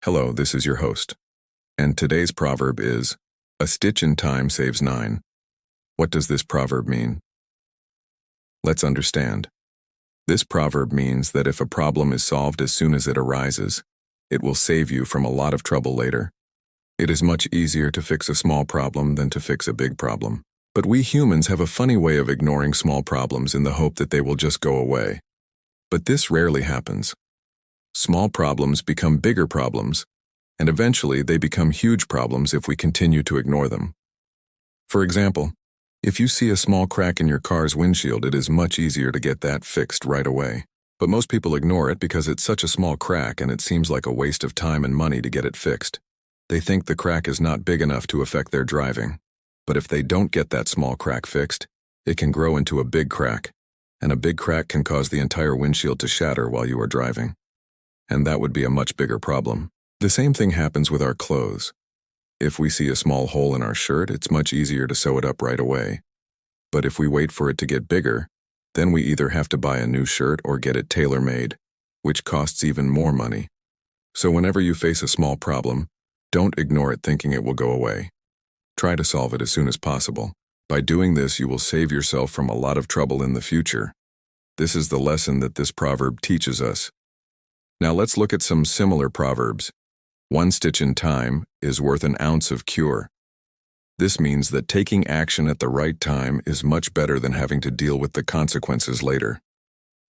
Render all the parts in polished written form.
Hello, this is your host. And today's proverb is, "A stitch in time saves nine." What does this proverb mean? Let's understand. This proverb means that if a problem is solved as soon as it arises, it will save you from a lot of trouble later. It is much easier to fix a small problem than to fix a big problem. But we humans have a funny way of ignoring small problems in the hope that they will just go away. But this rarely happens. Small problems become bigger problems, and eventually they become huge problems if we continue to ignore them. For example, if you see a small crack in your car's windshield, it is much easier to get that fixed right away. But most people ignore it because it's such a small crack and it seems like a waste of time and money to get it fixed. They think the crack is not big enough to affect their driving. But if they don't get that small crack fixed, it can grow into a big crack, and a big crack can cause the entire windshield to shatter while you are driving. And that would be a much bigger problem. The same thing happens with our clothes. If we see a small hole in our shirt, it's much easier to sew it up right away. But if we wait for it to get bigger, then we either have to buy a new shirt or get it tailor-made, which costs even more money. So whenever you face a small problem, don't ignore it thinking it will go away. Try to solve it as soon as possible. By doing this, you will save yourself from a lot of trouble in the future. This is the lesson that this proverb teaches us. Now let's look at some similar proverbs. One stitch in time is worth an ounce of cure. This means that taking action at the right time is much better than having to deal with the consequences later.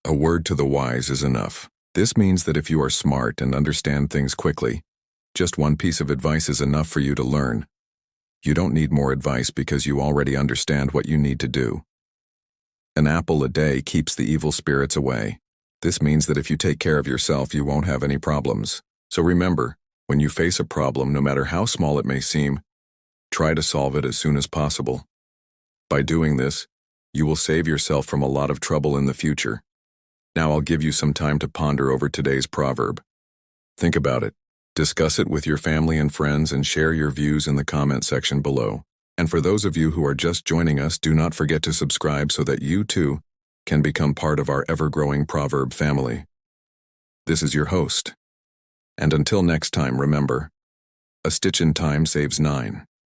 A word to the wise is enough. This means that if you are smart and understand things quickly, just one piece of advice is enough for you to learn. You don't need more advice because you already understand what you need to do. An apple a day keeps the evil spirits away. This means that if you take care of yourself, you won't have any problems. So remember, when you face a problem, no matter how small it may seem, try to solve it as soon as possible. By doing this, you will save yourself from a lot of trouble in the future. Now I'll give you some time to ponder over today's proverb. Think about it. Discuss it with your family and friends and share your views in the comment section below. And for those of you who are just joining us, do not forget to subscribe so that you too can become part of our ever-growing proverb family. This is your host. And until next time, remember, a stitch in time saves nine.